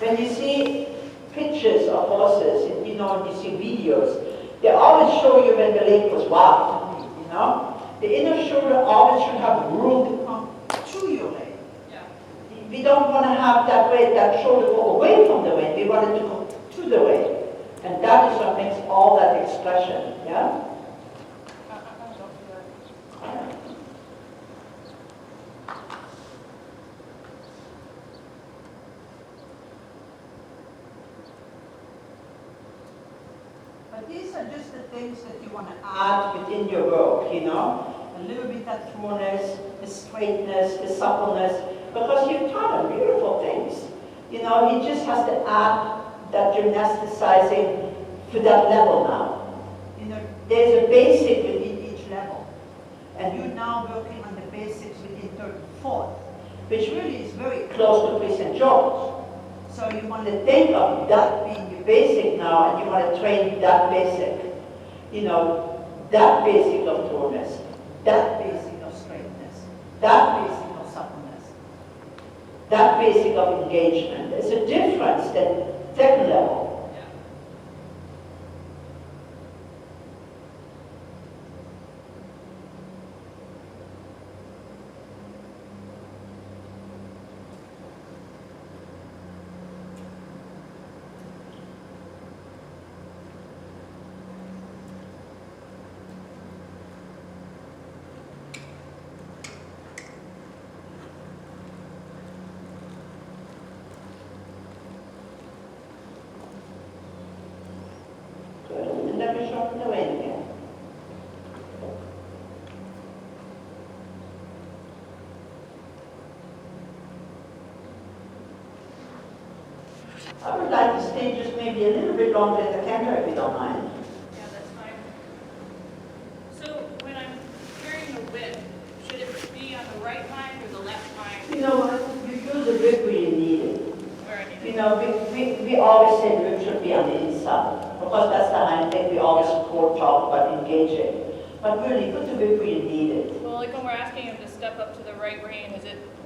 When you see pictures of horses, and, you know, you see videos, they always show you when the leg was wild, you know? The inner shoulder always should have room to come to your leg. Yeah. We don't want to have that way, that shoulder go away from the weight. We want it to go to the weight. And that is what makes all that expression, yeah? But these are just the things that you want to add within your work, you know? A little bit that fullness, the straightness, the suppleness, because you've taught him beautiful things. You know, he just has to add that gymnasticizing to that level now. You know, there's a basic within each level. And you're now working on the basics within third and fourth, which really is very close to Chris and George. So you want to think of that being your basic now, and you want to train that basic. You know, that basic of fullness, that basic of straightness, that basic of suppleness, that basic of engagement. There's a difference than second level. I would like to stay just maybe a little bit longer in the canter if you don't mind. Yeah, that's fine. So when I'm carrying the whip, should it be on the right line or the left line? You know what? You use the whip where you need it. Where I need it. You know, we always say the whip should be on the inside, because that's the hind thing we always talk about engaging. But really, put the whip where you need it. Well, like when we're asking him to step up to the right rein,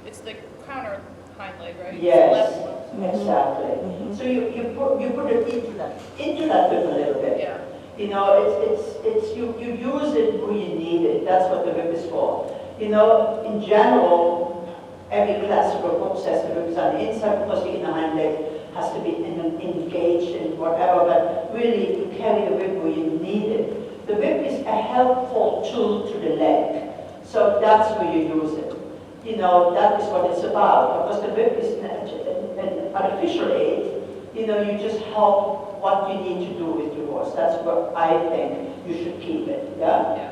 it's the counter hind leg, right? Yes, It's the left one. exactly. So you put it into that whip a little bit. Yeah. You know, it's you use it where you need it. That's what the whip is for. You know, in general, every classical book says the whip is on the inside because the inner hind leg has to be engaged in whatever, but really you carry the whip where you need it. The whip is a helpful tool to the leg. So that's where you use it. You know, that is what it's about, because the whip is an artificial aid. You know, you just help what you need to do with your horse. That's what I think you should keep it, yeah? Yeah.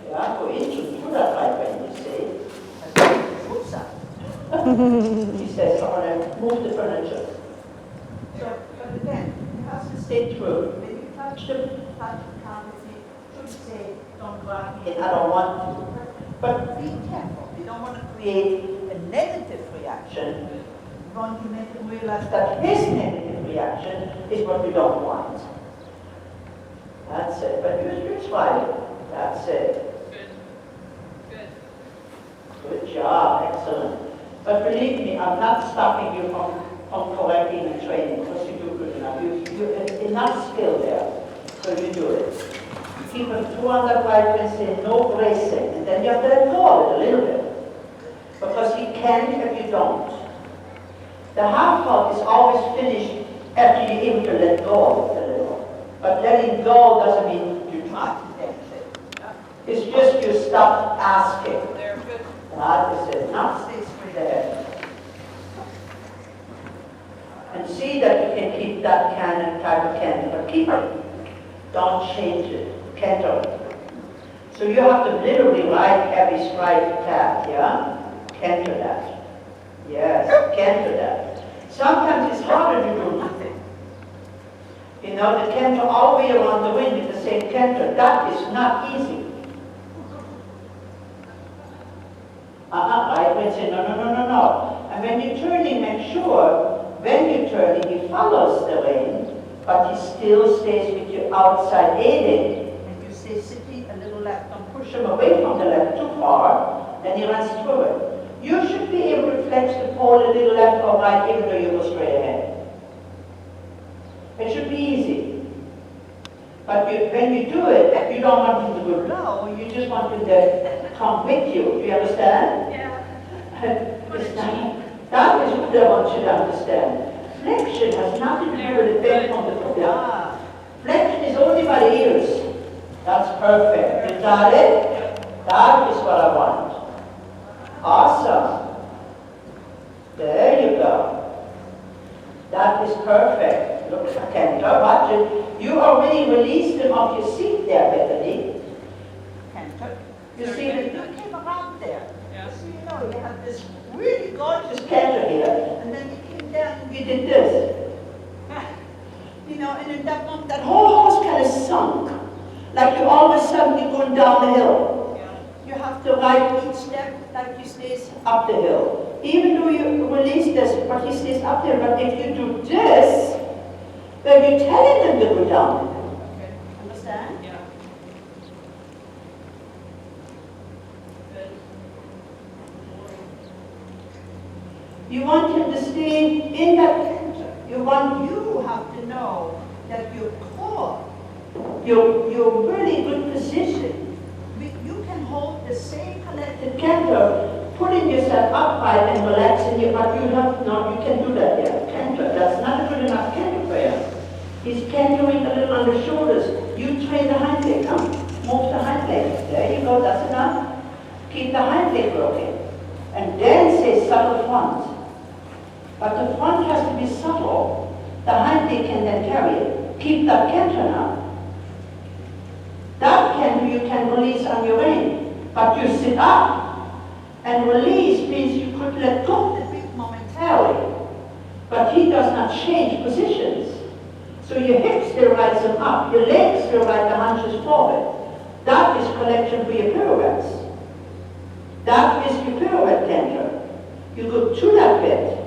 Yeah, go into that right when you say, whoops, he says, I want to move the furniture. So, but again, you have to stay true. When you touch the counter, you should say, don't grab me, I don't want to. But be careful. You don't want to create a negative reaction. You want to make them realize that his negative reaction is what we don't want. That's it. But you try it. That's it. Good job, excellent. But believe me, I'm not stopping you from correcting and training because you do good enough. You have enough skill there, so you do it. Keep them through on that right and say no bracing, and then you have to let go of it a little bit. Because he can if you don't. The half halt is always finished after you're able to let go of it a little. But letting go doesn't mean you try to dance it. It's just you stop asking. There, good. That is it. Now stay straight ahead. And see that you can keep that type of canter, but keep it. Don't change it. Canter. So you have to literally ride every stride flat, yeah? Canter that. Yes, canter that. Sometimes it's harder to do nothing. You know, the canter all the way around the ring with the same canter. That is not easy. Right? We say, no. And when you're turning, make sure, when you're turning, he follows the rein, but he still stays with you outside aiding. And you stay sitting a little left, don't push him away from the left too far, and he runs through it. You should be able to flex the pole a little left or right even though you go straight ahead. It should be easy. But when you do it, you don't want him to go low, you just want him to come with you. Do you understand? Yeah. That is what I want you to understand. Flexion has nothing to do with the bend on the foot. Yeah. Flexion is only by the ears. That's perfect. You got it? That is what I want. Awesome. There you go. That is perfect. Look, I can't go. Watch it. You already released them off your seat there, Bethany. You see that you came around there. Yeah. So you know, you have this really gorgeous canter here, and then you came down and you did this. You know, and in that moment, that whole horse kind of sunk. Like you all of a sudden you're going down the hill. Yeah. You have to ride each step like you stays up the hill. Even though you release this, but he stays up there. But if you do this, then you're telling him to go down. Okay. Understand? Yeah. Good. You want him to stay in that center. You have to know that your core, your really good position, you can hold the same collected canter, putting yourself upright and relaxing your, but you have not, you can do that there. Canter, that's not a good enough canter for you. He's cantering a little on the shoulders. You train the hind leg, come. Move the hind leg. There you go, that's enough. Keep the hind leg working. And then say subtle front. But the front has to be subtle. The hind leg can then carry it. Keep that canter now. That canter you can release on your own. But you sit up and release means you could let go of the bit momentarily. But he does not change positions. So your hips still rise them up. Your legs still ride the hunches forward. That is collection for your pirouettes. That is your pirouette canter. You go to that bit.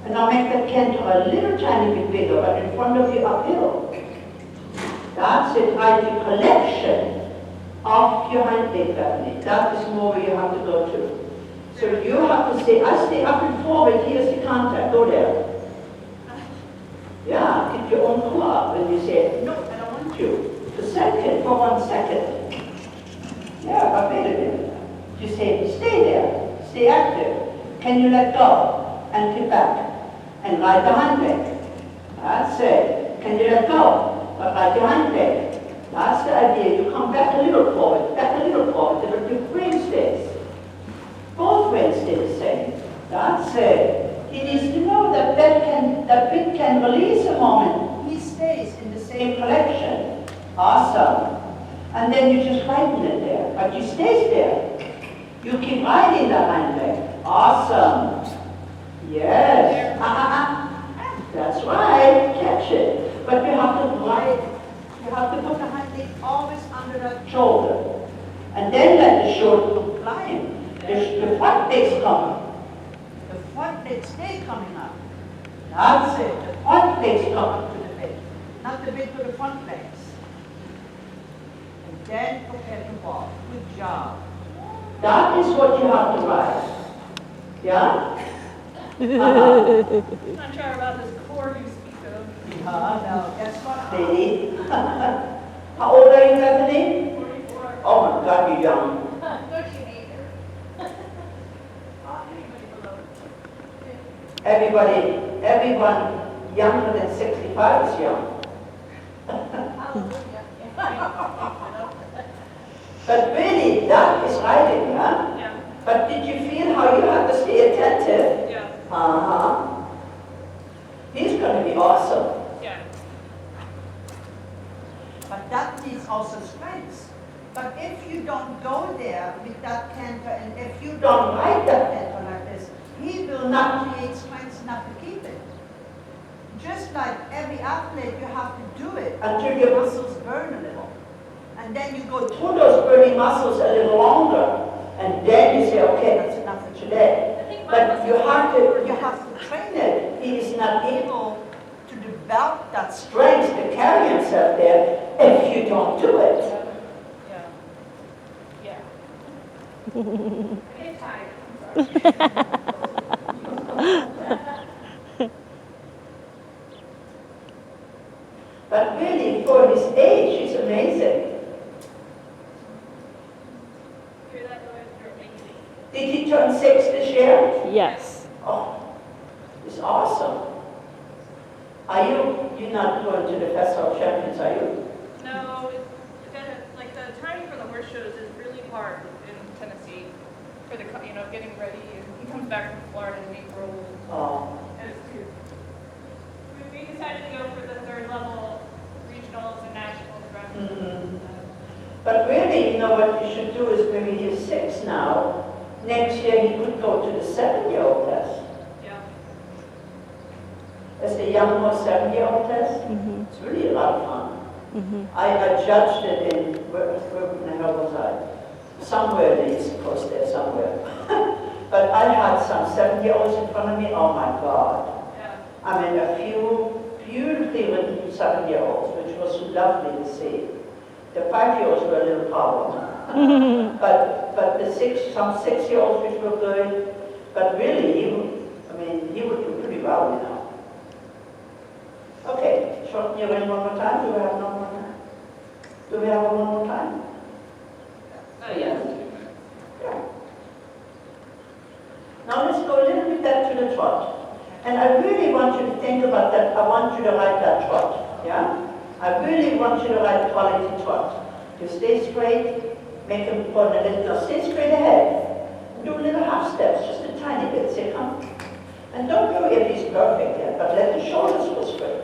And now make that canter a little tiny bit bigger, but in front of you uphill. That's it, right? The collection of your hind leg, Bethany. That is more where you have to go to. So you have to say, I stay up and forward, here's the contact, go there. Yeah, keep your own core up and you say, no, I don't want you. For 1 second. Yeah, but wait a minute. You say, stay there, stay active. Can you let go and get back? And ride the hind leg. That's it. Can you let go? But ride your hind leg. That's the idea. You come back a little forward, but your brain stays. Both brains stay the same. That's it. He needs to know that that bit can release a moment. He stays in the same collection. Awesome. And then you just tighten it there. But you stays there. You keep riding the hind leg. Awesome. Yes. That's right. Catch it. But you have to ride. You have to put the hind leg always under that shoulder. And then let the shoulder climb. The front legs come up. The front legs stay coming up. That's it. The front legs come up to the bit. Not the bit to the front legs. And then prepare to walk. Good job. That is what you have to ride. Yeah? I'm not sure about this core you speak of. No, guess what, lady? How old are you, Bethany? 44. Oh my God, you're young. No teenager. Anybody below. Everyone younger than 65 is young. But really, that is riding, huh? Yeah. But did you feel how you have to stay attentive? Yeah. Uh-huh. He's going to be awesome. Yeah. But that needs also strength. But if you don't go there with that canter, and if you don't ride that canter like this, he will not create strength enough to keep it. Just like every athlete, you have to do it until your muscles burn a little. And then you go through those burning muscles a little longer. And then you say, okay, that's enough for today. But you have to train it. He is not able to develop that strength to carry himself there if you don't do it. Yeah. Yeah. tired. I'm sorry. But really, for his age, he's amazing. Hear that, Lloyd? You're amazing. Did he turn 6 this year? Yes. Oh, it's awesome. You're not going to the Festival of Champions, are you? No, like the timing for the horse shows is really hard in Tennessee for the, getting ready. And he comes back from Florida in April. Oh. And it's too. We decided to go for the third level regionals and nationals rather than. Mm-hmm. But really, what you should do is maybe he's 6 now. Next year he could go to the 7-year-old test. Yeah. As a young horse 7-year-old test. Mm-hmm. It's really a lot of fun. Mm-hmm. I judged it in, where the hell was I? Somewhere in the East Coast there, somewhere. But I had some 7-year-olds in front of me, oh my God. Yeah. I mean, a few beautifully written 7-year-olds, which was lovely to see. The 5-year-olds were a little problem. but some 6-year-olds which were good. But really, he would do pretty well, Okay, shorten your ring one more time. Do we have no more time? Do we have one more time? Yes. Yeah. Now let's go a little bit back to the trot. And I really want you to think about that. I want you to write that trot. Yeah? I really want you to write quality trot. You stay straight, make them put a little, no, stay straight ahead. Do little half steps, just a tiny bit. Say, come. And don't worry if he's perfect yet, but let the shoulders go straight.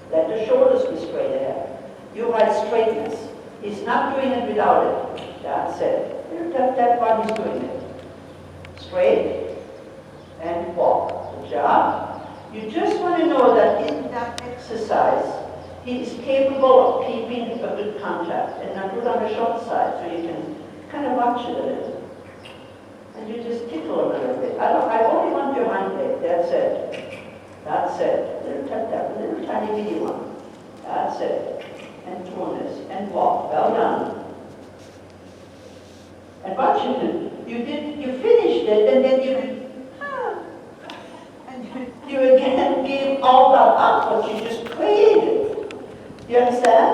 Let the shoulders be straight ahead. You write straightness. He's not doing it without it. That's it. That one he's doing it. Straight and walk. Good job. You just want to know that in that exercise, he is capable of keeping a good contact and not good on the short side, so you can kind of watch it a little. And you just tickle a little bit. I only want your hind leg. That's it. That's it. Little tap tap, little tiny bitty one. That's it. And tonus and walk. Well done. And watch it. You finished it, and then you again give all that up what you just created. You understand?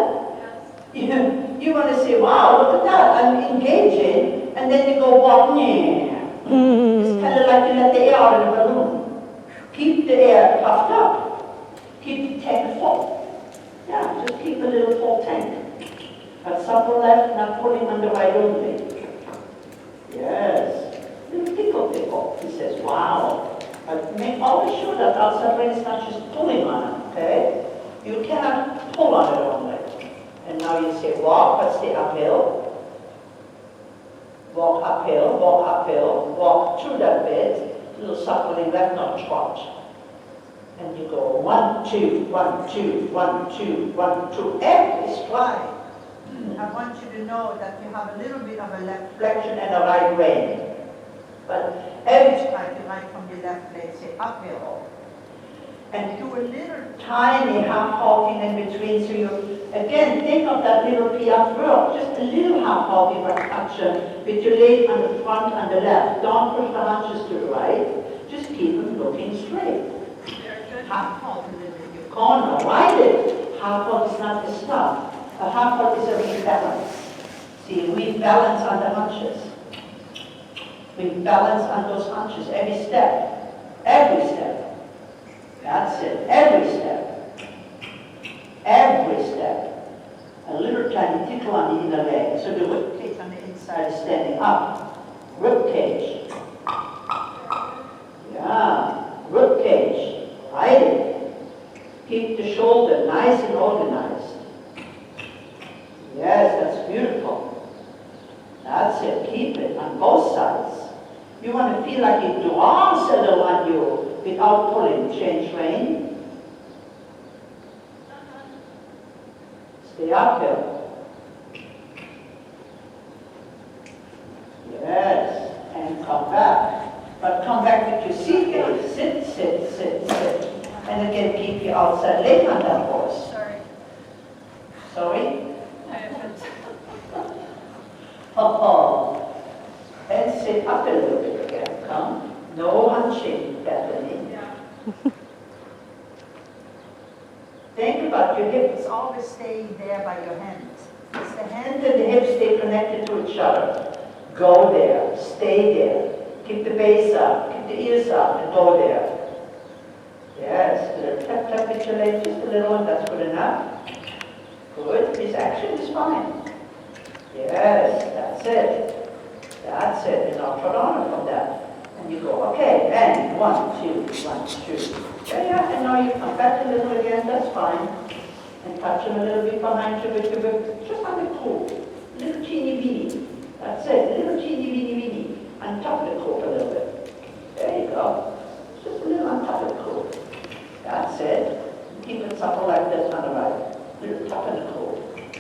Yes. You want to say, wow, look at that, I'm engaging, and then you go walk, It's kind of like you let the air out of the balloon. Keep the air puffed up. Keep the tank full. Yeah, just keep a little full tank. But supple left, not pulling on the right only. Yes. Little tickle. He says, wow. But make always sure that outside brain is not just pulling on it, okay? You cannot pull on it only. And now you say walk, but stay uphill. Walk uphill, walk through that bit. Little suckling left, not trot. And you go 1, 2, 1, 2, 1, 2, 1, 2. Every stride. I want you to know that you have a little bit of a left flexion and a right rein. But every stride you write from the left leg, say uphill. And do a little tiny half halting in between. So you, again, think of that little piaffe verb, just a little half halting action with your leg on the front and the left. Don't push the hunches to the right. Just keep them looking straight. Half halt a little bit. You can't ride it. Half halt is not the stuff. A half halt is a rebalance. See, we balance on the hunches. We balance on those hunches every step. Every step. That's it. Every step. Every step. A little tiny tickle on the inner leg. So the rib cage on the inside is standing up. Rib cage. Yeah. Rib cage. Right it. Keep the shoulder nice and organized. Yes, that's beautiful. That's it. Keep it on both sides. You want to feel like it draws a little on you without pulling. Change rein. Stay uphill. Yes. And come back. But come back with your seat gaze. Sit, sit, sit, sit. And again, keep your outside leg on that horse. Sorry. Sorry? Oh. And sit up a little bit. No hunching, Bethany. Yeah. Think about your hips. It's always staying there by your hands. It's the hand and the hips stay connected to each other. Go there, stay there. Keep the base up, keep the ears up, and go there. Yes, a little tap tap with your leg, just a little one, that's good enough. Good, this action is fine. Yes, that's it. That's it, and now turn on from that. And you go, okay, and 1, 2, 1, 2. Yeah, and now you come back a little again, that's fine. And touch them a little bit behind you with your whip, just on the cool. Little teeny weeny. That's it, little teeny weeny weeny. On top of the coop a little bit. There you go. Just a little on top of the coop. That's it. Keep it supple like this on the right. Little top of the coop.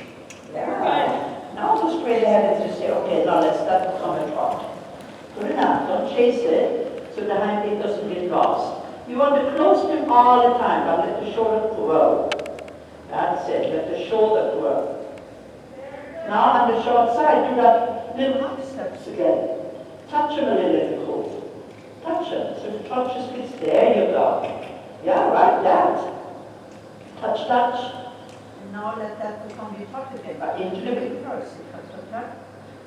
Yeah. Now go straight ahead and just say, okay, now let's start to come and trot. Good enough. Don't chase it so the hind leg doesn't get lost. You want to close them all the time, but let the shoulder grow. That's it. Let the shoulder grow. Now on the short side, do that little hop steps again. Touch them a little at the cool. Touch them. So the touch just gets there. You go. Yeah, right. That. Touch, touch. And now let that become your top again. Into the big. First, touch, touch, touch.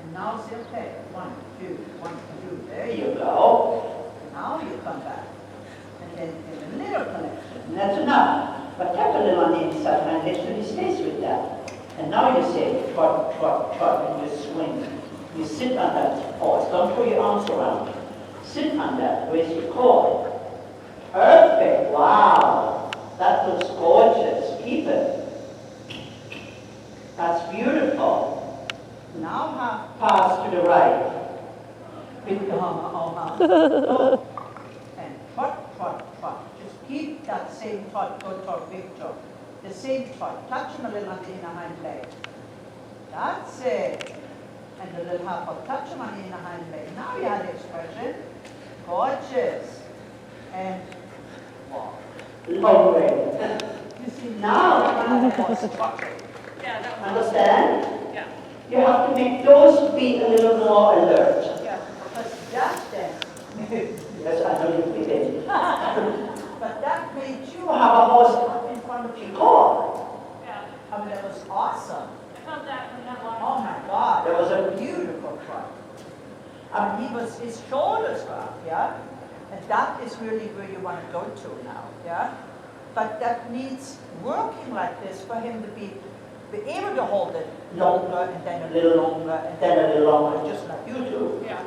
And now say, okay, 1, 2, 1, 2. There you go. Now you come back. And then in a little connection. And that's enough. But tap a little on the inside and let you stays with that. And now you say trot, trot, trot, and you swing. You sit on that pause. Don't throw your arms around. Sit on that. Raise your core. Perfect. Wow. That looks gorgeous. Keep it. That's beautiful. Now Pass to the right. and trot, trot, trot. Just keep that same trot, go trot, big trot. The same trot. Touch him a little on the inner hind leg. That's it. And a little half hop. Touch him on the inner hind leg. Now you have the expression. Gorgeous. And walk. Long way. You see Now, Yeah, that was. understand? Yeah. You have to make those feet a little more alert. Yeah, because that then, Yes, I know you did it. but that made you You have a horse up in front of your core. Yeah. I mean, that was awesome. I felt that from that one. Oh my God, There was a beautiful trot. I mean, his shoulders were up, yeah? And that is really where you want to go to now, yeah? But that needs working like this for him to be able to hold it longer and then a little longer and then a little longer, just like you do. you do. Yeah.